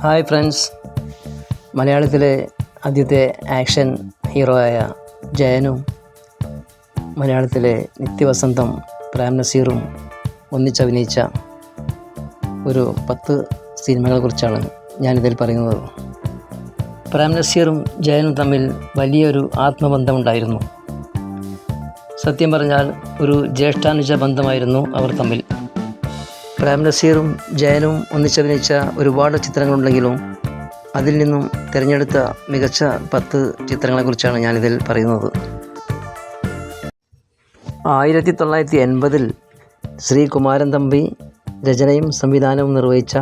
Hi friends, മലയാളത്തിലെ ആദ്യത്തെ action ഹീറോയായ ജയനും മലയാളത്തിലെ നിത്യവസന്തം പ്രേം നസീറും ഒന്നിച്ചഭിനയിച്ച ഒരു 10 സിനിമകളെക്കുറിച്ചാണ് ഞാനിതിൽ പറയുന്നത്. പ്രേം നസീറും ജയനും തമ്മിൽ വലിയൊരു ആത്മബന്ധമുണ്ടായിരുന്നു. സത്യം പറഞ്ഞാൽ ഒരു ജ്യേഷ്ഠാനുജ ബന്ധമായിരുന്നു അവർ തമ്മിൽ. പ്രേം നസീറും ജയനും ഒന്നിച്ചഭിനയിച്ച ഒരുപാട് ചിത്രങ്ങളുണ്ടെങ്കിലും അതിൽ നിന്നും തിരഞ്ഞെടുത്ത മികച്ച 10 ചിത്രങ്ങളെക്കുറിച്ചാണ് ഞാനിതിൽ പറയുന്നത്. 1980 ശ്രീ കുമാരൻ തമ്പി രചനയും സംവിധാനവും നിർവഹിച്ച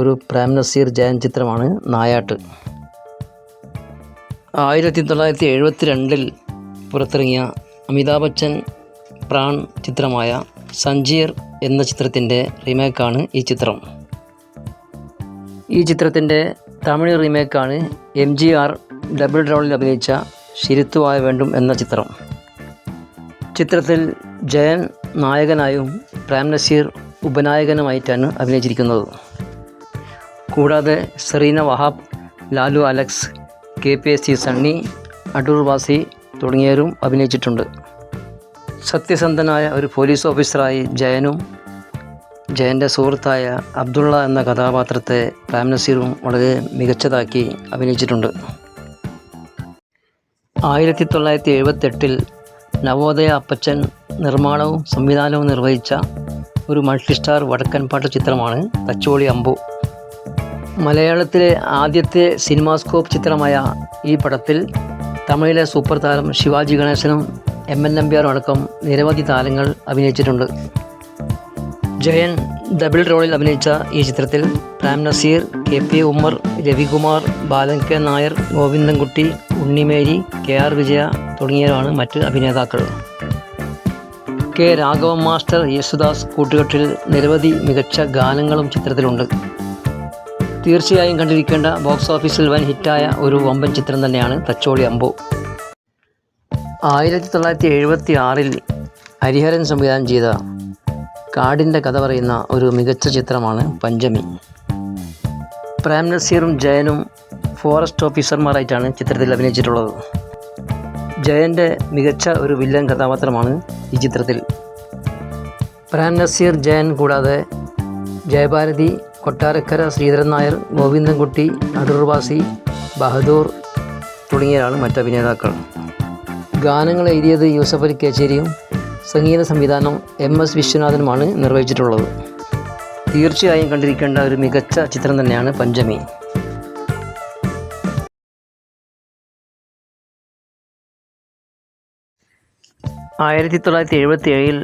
ഒരു പ്രേം നസീർ ജയൻ ചിത്രമാണ് നായാട്ട്. 1972 പുറത്തിറങ്ങിയ അമിതാഭ് ബച്ചൻ പ്രാൺ ചിത്രമായ സഞ്ജീർ എന്ന ചിത്രത്തിൻ്റെ റീമേക്കാണ് ഈ ചിത്രം. ഈ ചിത്രത്തിൻ്റെ തമിഴ് റീമേക്കാണ് MGR ഡബിൾ റോളിൽ അഭിനയിച്ച ശിരുത്തുവായ വേണ്ടും എന്ന ചിത്രം. ചിത്രത്തിൽ ജയൻ നായകനായും പ്രേം നസീർ ഉപനായകനുമായിട്ടാണ് അഭിനയിച്ചിരിക്കുന്നത്. കൂടാതെ സെറീന വഹാബ്, ലാലു അലക്സ്, KPSC സണ്ണി, അടൂർ വാസി തുടങ്ങിയവരും അഭിനയിച്ചിട്ടുണ്ട്. സത്യസന്ധനായ ഒരു പോലീസ് ഓഫീസറായി ജയനും ജയൻ്റെ സുഹൃത്തായ അബ്ദുള്ള എന്ന കഥാപാത്രത്തെ പ്രേം നസീറും വളരെ മികച്ചതാക്കി അഭിനയിച്ചിട്ടുണ്ട്. 1978 നവോദയ അപ്പച്ചൻ നിർമ്മാണവും സംവിധാനവും നിർവഹിച്ച ഒരു മൾട്ടിസ്റ്റാർ വടക്കൻ പാട്ട് ചിത്രമാണ് തച്ചോളി അമ്പു. മലയാളത്തിലെ ആദ്യത്തെ സിനിമാസ്കോപ്പ് ചിത്രമായ ഈ പടത്തിൽ തമിഴിലെ സൂപ്പർ താരം ശിവാജി ഗണേശനും MN നമ്പ്യാരും അടക്കം നിരവധി താരങ്ങൾ അഭിനയിച്ചിട്ടുണ്ട്. ജയൻ ഡബിൾ റോളിൽ അഭിനയിച്ച ഈ ചിത്രത്തിൽ പ്രേം നസീർ, KP ഉമ്മർ, രവികുമാർ, ബാലൻ K നായർ, ഗോവിന്ദൻകുട്ടി, ഉണ്ണിമേരി, KR വിജയ തുടങ്ങിയവരാണ് മറ്റ് അഭിനേതാക്കൾ. K രാഘവൻ മാസ്റ്റർ, യേശുദാസ് കൂട്ടുകെട്ടിൽ നിരവധി മികച്ച ഗാനങ്ങളും ചിത്രത്തിലുണ്ട്. തീർച്ചയായും കണ്ടിരിക്കേണ്ട ബോക്സ് ഓഫീസിൽ വൻ ഹിറ്റായ ഒരു വമ്പൻ ചിത്രം തന്നെയാണ് തച്ചോളി അമ്പു. 1976 ഹരിഹരൻ സംവിധാനം ചെയ്ത കാടിൻ്റെ കഥ പറയുന്ന ഒരു മികച്ച ചിത്രമാണ് പഞ്ചമി. പ്രേം നസീറും ജയനും ഫോറസ്റ്റ് ഓഫീസർമാരായിട്ടാണ് ചിത്രത്തിൽ അഭിനയിച്ചിട്ടുള്ളത്. ജയൻ്റെ മികച്ച ഒരു വില്ലൻ കഥാപാത്രമാണ് ഈ ചിത്രത്തിൽ. പ്രേം നസീർ, ജയൻ കൂടാതെ ജയഭാരതി, കൊട്ടാരക്കര ശ്രീധരൻ നായർ, ഗോവിന്ദൻകുട്ടി, അടൂർ വാസി, ബഹദൂർ തുടങ്ങിയവരാണ് മറ്റ് അഭിനേതാക്കൾ. ഗാനങ്ങൾ എഴുതിയത് യൂസഫ് അലി കേച്ചേരിയും സംഗീത സംവിധാനം MS വിശ്വനാഥനുമാണ് നിർവഹിച്ചിട്ടുള്ളത്. തീർച്ചയായും കണ്ടിരിക്കേണ്ട ഒരു മികച്ച ചിത്രം തന്നെയാണ് പഞ്ചമി. (1977)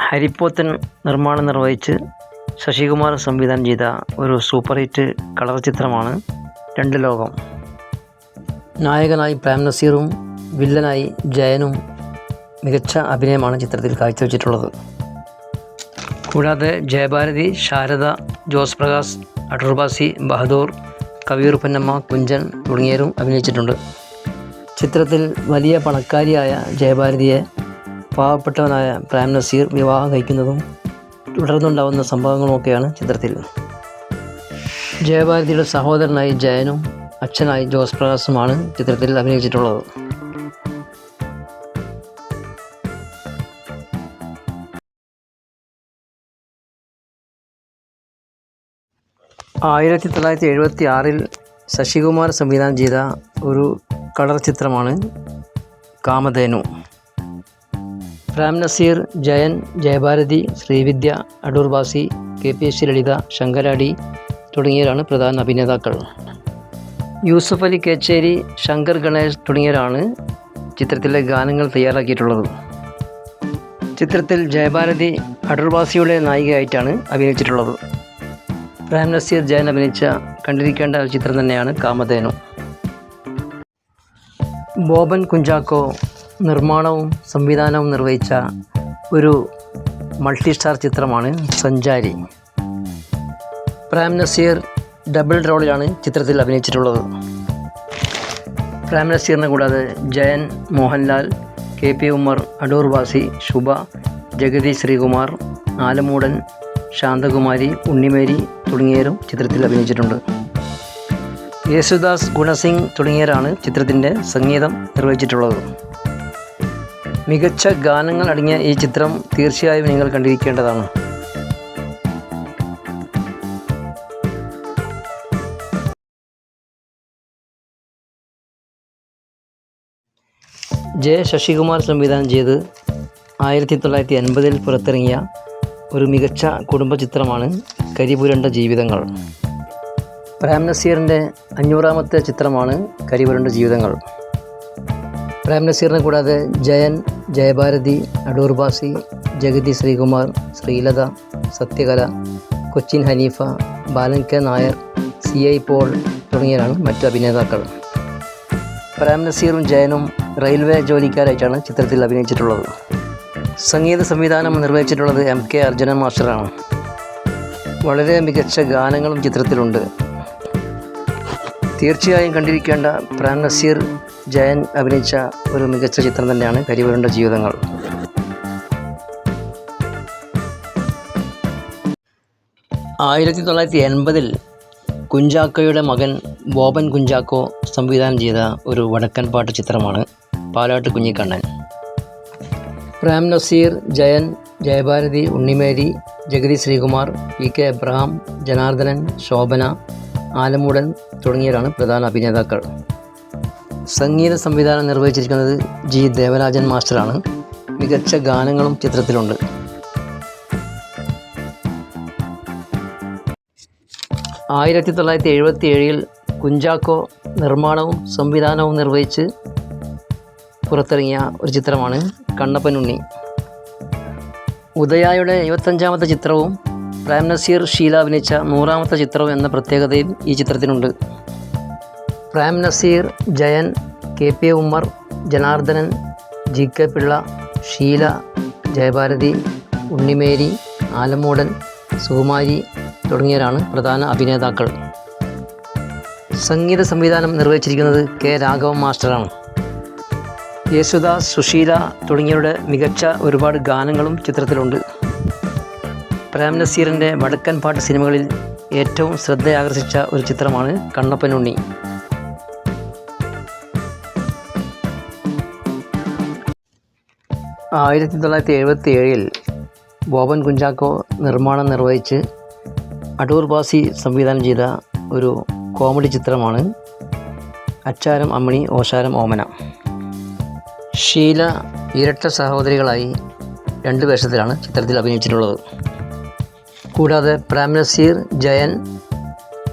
ഹരിപ്പോത്തൻ നിർമ്മാണം നിർവഹിച്ച് ശശികുമാർ സംവിധാനം ചെയ്ത ഒരു സൂപ്പർ ഹിറ്റ് കളർ ചിത്രമാണ് രണ്ട് ലോകം. നായകനായി പ്രേം നസീറും വില്ലനായി ജയനും മികച്ച അഭിനയമാണ് ചിത്രത്തിൽ കാഴ്ചവെച്ചിട്ടുള്ളത്. കൂടാതെ ജയഭാരതി, ശാരദ, ജോസ് പ്രകാശ്, അടൂർ വാസി, ബഹദൂർ, കവിയൂർ പൊന്നമ്മ, കുഞ്ചൻ തുടങ്ങിയവരും അഭിനയിച്ചിട്ടുണ്ട്. ചിത്രത്തിൽ വലിയ പണക്കാരിയായ ജയഭാരതിയെ പാവപ്പെട്ടവനായ പ്രേം നസീർ വിവാഹം കഴിക്കുന്നതും തുടർന്നുണ്ടാവുന്ന സംഭവങ്ങളുമൊക്കെയാണ് ചിത്രത്തിൽ. ജയഭാരതിയുടെ സഹോദരനായി ജയനും അച്ഛനായി ജോസ് പ്രകാശുമാണ് ചിത്രത്തിൽ അഭിനയിച്ചിട്ടുള്ളത്. 1976 ശശികുമാർ സംവിധാനം ചെയ്ത ഒരു കളർ ചിത്രമാണ് കാമധേനു. പ്രേം നസീർ, ജയൻ, ജയഭാരതി, ശ്രീവിദ്യ, അടൂർ വാസി, KPSC ലളിത, ശങ്കരാടി തുടങ്ങിയവരാണ് പ്രധാന അഭിനേതാക്കൾ. യൂസഫ് അലി കേച്ചേരി, ശങ്കർ ഗണേഷ് തുടങ്ങിയവരാണ് ചിത്രത്തിലെ ഗാനങ്ങൾ തയ്യാറാക്കിയിട്ടുള്ളത്. ചിത്രത്തിൽ ജയഭാരതി അടൂർ വാസിയുടെ നായികയായിട്ടാണ് അഭിനയിച്ചിട്ടുള്ളത്. പ്രേം നസീർ, ജയൻ അഭിനയിച്ച കണ്ടിരിക്കേണ്ട ഒരു ചിത്രം തന്നെയാണ് കാമധേനു. ബോബൻ കുഞ്ചാക്കോ നിർമ്മാണവും സംവിധാനവും നിർവഹിച്ച ഒരു മൾട്ടിസ്റ്റാർ ചിത്രമാണ് സഞ്ചാരി. പ്രേം നസീർ ഡബിൾ റോളിലാണ് ചിത്രത്തിൽ അഭിനയിച്ചിട്ടുള്ളത്. പ്രേം നസീറിനെ കൂടാതെ ജയൻ, മോഹൻലാൽ, KP ഉമ്മർ, അടൂർ വാസി, ശുഭ, ജഗതി ശ്രീകുമാർ, ആലമൂടൻ, ശാന്തകുമാരി, ഉണ്ണിമേരി തുടങ്ങിയവരും ചിത്രത്തിൽ അഭിനയിച്ചിട്ടുണ്ട്. യേശുദാസ്, ഗുണസിംഗ് തുടങ്ങിയവരാണ് ചിത്രത്തിൻ്റെ സംഗീതം നിർവഹിച്ചിട്ടുള്ളത്. മികച്ച ഗാനങ്ങൾ അടങ്ങിയ ഈ ചിത്രം തീർച്ചയായും നിങ്ങൾ കണ്ടിരിക്കേണ്ടതാണ്. ജെ ശശികുമാർ സംവിധാനം ചെയ്ത് 1980 പുറത്തിറങ്ങിയ ഒരു മികച്ച കുടുംബ ചിത്രമാണ് കരിപുരണ്ട ജീവിതങ്ങൾ. പ്രേം നസീറിൻ്റെ 500ാമത്തെ ചിത്രമാണ് കരിപുരണ്ട ജീവിതങ്ങൾ. പ്രേം നസീറിനെ കൂടാതെ ജയൻ, ജയഭാരതി, അടൂർ ബാസി, ജഗതി ശ്രീകുമാർ, ശ്രീലത, സത്യകല, കൊച്ചിൻ ഹനീഫ, ബാലൻ കെ നായർ, CI പോൾ തുടങ്ങിയവരാണ് മറ്റ് അഭിനേതാക്കൾ. പ്രേം നസീറും ജയനും റെയിൽവേ ജോലിക്കാരായിട്ടാണ് ചിത്രത്തിൽ അഭിനയിച്ചിട്ടുള്ളത്. സംഗീത സംവിധാനം നിർവഹിച്ചിട്ടുള്ളത് MK അർജുനൻ മാസ്റ്ററാണ്. വളരെ മികച്ച ഗാനങ്ങളും ചിത്രത്തിലുണ്ട്. തീർച്ചയായും കണ്ടിരിക്കേണ്ട പ്രേം നസീർ, ജയൻ അഭിനയിച്ച ഒരു മികച്ച ചിത്രം തന്നെയാണ് കരിപുരണ്ട ജീവിതങ്ങൾ. ആയിരത്തി 1980 കുഞ്ചാക്കോയുടെ മകൻ ബോബൻ കുഞ്ചാക്കോ സംവിധാനം ചെയ്ത ഒരു വടക്കൻ പാട്ട് ചിത്രമാണ് പാലാട്ട് കുഞ്ഞിക്കണ്ണൻ. പ്രേം നസീർ, ജയൻ, ജയഭാരതി, ഉണ്ണിമേരി, ജഗതി ശ്രീകുമാർ, PK എബ്രഹാം, ജനാർദ്ദനൻ, ശോഭന, ആലമൂടൻ തുടങ്ങിയവരാണ് പ്രധാന അഭിനേതാക്കൾ. സംഗീത സംവിധാനം നിർവഹിച്ചിരിക്കുന്നത് G ദേവരാജൻ മാസ്റ്ററാണ്. മികച്ച ഗാനങ്ങളും ചിത്രത്തിലുണ്ട്. ആയിരത്തി 1977 കുഞ്ചാക്കോ നിർമ്മാണവും സംവിധാനവും നിർവഹിച്ച് പുറത്തിറങ്ങിയ ഒരു ചിത്രമാണ് കണ്ണപ്പനുണ്ണി. ഉദയായുടെ 75ാമത്തെ ചിത്രവും പ്രേം നസീർ, ഷീല അഭിനയിച്ച 100ാമത്തെ ചിത്രവും എന്ന പ്രത്യേകതയും ഈ ചിത്രത്തിനുണ്ട്. പ്രേം നസീർ, ജയൻ, KP ഉമ്മർ, ജനാർദ്ദനൻ, GK പിള്ള, ഷീല, ജയഭാരതി, ഉണ്ണിമേരി, ആലമൂടൻ, സുകുമാരി തുടങ്ങിയവരാണ് പ്രധാന അഭിനേതാക്കൾ. സംഗീത സംവിധാനം നിർവഹിച്ചിരിക്കുന്നത് K രാഘവൻ മാസ്റ്ററാണ്. യേശുദാസ്, സുശീല തുടങ്ങിയവരുടെ മികച്ച ഒരുപാട് ഗാനങ്ങളും ചിത്രത്തിലുണ്ട്. പ്രേം നസീറിൻ്റെ വടക്കൻ പാട്ട് സിനിമകളിൽ ഏറ്റവും ശ്രദ്ധയാകർഷിച്ച ഒരു ചിത്രമാണ് കണ്ണപ്പനുണ്ണി. ആയിരത്തി 1977 ബോബൻ കുഞ്ചാക്കോ നിർമ്മാണം നിർവഹിച്ച് അടൂർ ബാസി സംവിധാനം ചെയ്ത ഒരു കോമഡി ചിത്രമാണ് അച്ചാരം അമ്മിണി ഓശാരം ഓമന. ഷീല ഇരട്ട സഹോദരികളായി 2 വേഷത്തിലാണ് ചിത്രത്തിൽ അഭിനയിച്ചിട്ടുള്ളത്. കൂടാതെ പ്രേം നസീർ, ജയൻ,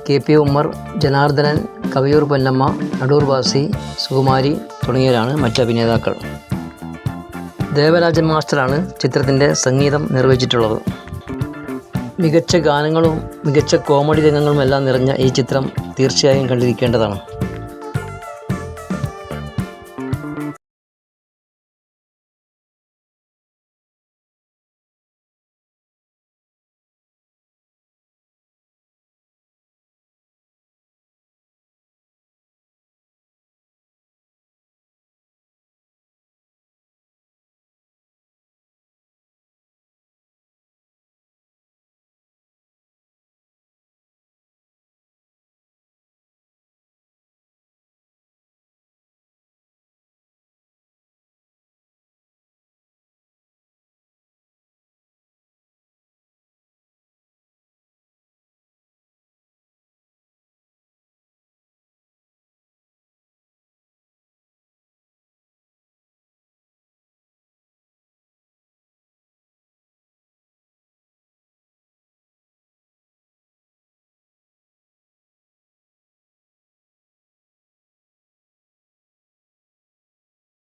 KP ഉമ്മർ, ജനാർദ്ദനൻ, കവിയൂർ പൊന്നമ്മ, അടൂർ ബാസി, സുകുമാരി തുടങ്ങിയവരാണ് മറ്റ് അഭിനേതാക്കൾ. ദേവരാജൻ മാസ്റ്ററാണ് ചിത്രത്തിൻ്റെ സംഗീതം നിർവഹിച്ചിട്ടുള്ളത്. മികച്ച ഗാനങ്ങളും മികച്ച കോമഡി രംഗങ്ങളും എല്ലാം നിറഞ്ഞ ഈ ചിത്രം തീർച്ചയായും കണ്ടിരിക്കേണ്ടതാണ്.